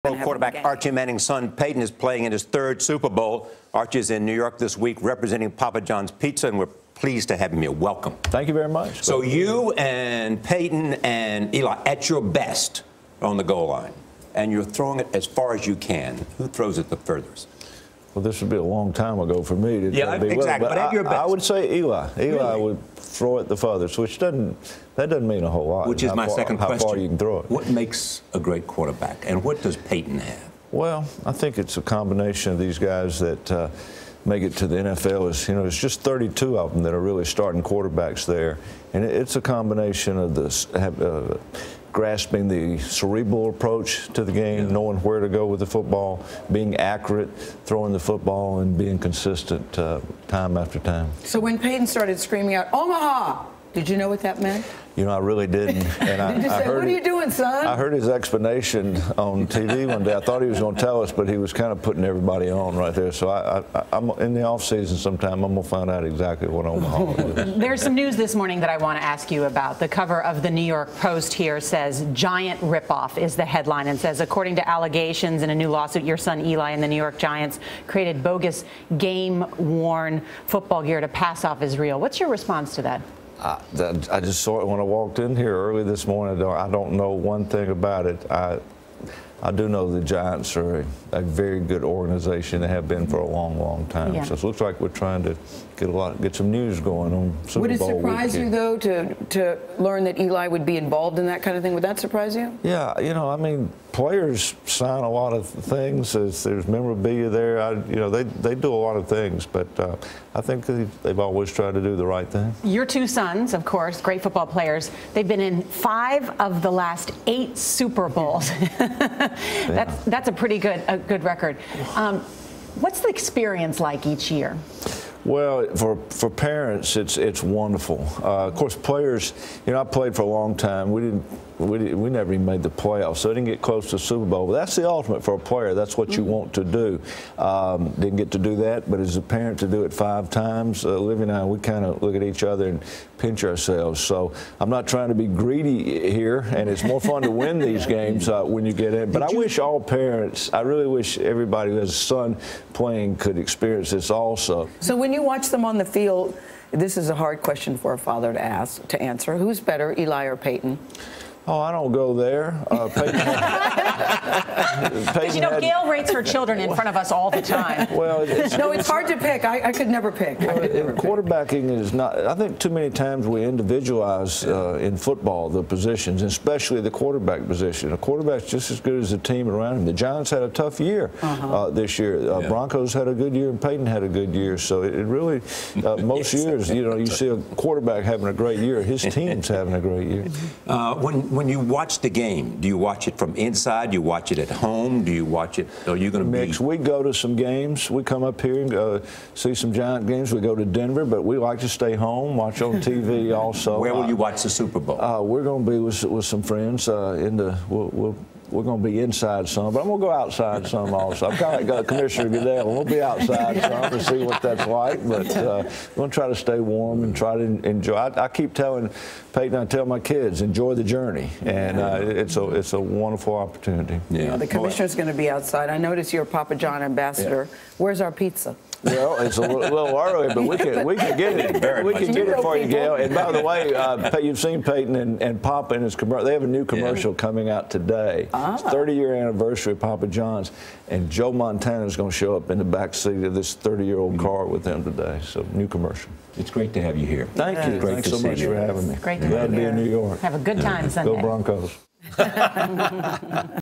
NFL Quarterback Archie Manning's son Peyton is playing in his third Super Bowl. Archie is in New York this week representing Papa John's Pizza, and we're pleased to have him here. Welcome. Thank you very much. So you and Peyton and Eli, at your best, on the goal line, and you're throwing it as far as you can. Who throws it the furthest? Well, this would be a long time ago for me to exactly. But at your best, I would say Eli. Eli would throw it the furthest, which doesn't mean a whole lot. Which is my second question. How far you can throw it. What makes a great quarterback, and what does Peyton have? Well, I think it's a combination of these guys that make it to the NFL. It's just 32 of them that are really starting quarterbacks there, and it's a combination of this. Grasping the cerebral approach to the game, knowing where to go with the football, being accurate, throwing the football, and being consistent time after time. So when Peyton started screaming out, "Omaha!" did you know what that meant? I really didn't. And Did you say, "What are you doing, son?" I heard his explanation on TV one day. I thought he was going to tell us, but he was kind of putting everybody on right there. So I'm in the off season sometime. I'm going to find out exactly what Omaha is. There's some news this morning that I want to ask you about. The cover of the New York Post here says "Giant Ripoff" is the headline, and says, according to allegations in a new lawsuit, your son Eli and the New York Giants created bogus game-worn football gear to pass off as real. What's your response to that? I just saw it when I walked in here early this morning. I don't know one thing about it. I do know the Giants are a very good organization. They have been for a long, long time. Yeah. So it looks like we're trying to get some news going on Super Bowl Would it surprise weekend. you, though, to learn that Eli would be involved in that kind of thing? Would that surprise you? Yeah, I mean, players sign a lot of things. There's memorabilia there. They do a lot of things, but I think they've always tried to do the right thing. Your two sons, of course, great football players. They've been in 5 of the last 8 Super Bowls. That's a pretty good record. What's the experience like each year? Well, for parents, it's wonderful. Of course, players. I played for a long time. We never even made the playoffs, so I didn't get close to the Super Bowl. But that's the ultimate for a player. That's what you want to do. Didn't get to do that, but as a parent to do it 5 times, Olivia and I, we kind of look at each other and pinch ourselves. So I'm not trying to be greedy here, and it's more fun to win these games when you get in. But I wish all parents, I really wish everybody who has a son playing could experience this also. So when you watch them on the field, this is a hard question for a father to answer. Who's better, Eli or Peyton? Oh, I don't go there. Peyton Gail rates her children in front of us all the time. Well, it's hard to pick. I could never pick. Quarterbacking is not. I think too many times we individualize in football the positions, especially the quarterback position. A quarterback's just as good as the team around him. The Giants had a tough year this year. Broncos had a good year, and Peyton had a good year. So it really, most years, you see a quarterback having a great year. His team's having a great year. When you watch the game, do you watch it from inside? Do you watch it at home? Do you watch it? Are you going to mix? We go to some games. We come up here and go see some Giant games. We go to Denver, but we like to stay home, watch on TV also. Where will you watch the Super Bowl? We're going to be with some friends we're going to be inside some, but I'm going to go outside some also. I'm kind of like Commissioner Goodell. We'll be outside some to see what that's like, but we're going to try to stay warm and try to enjoy. I keep telling Peyton, I tell my kids, enjoy the journey, and it's a wonderful opportunity. Yeah, the Commissioner's going to be outside. I notice you're a Papa John ambassador. Yeah. Where's our pizza? Well, it's a little early, but we can get it. We can get it for you, Gail. And by the way, you've seen Peyton and Papa in his commercial. They have a new commercial coming out today. It's 30-year anniversary of Papa John's, and Joe Montana is going to show up in the back seat of this 30-year-old car with them today. So, new commercial. It's great to have you here. Thank you. Thanks so much for having me. Great to Glad to be in New York. Have a good time Sunday. Go Broncos.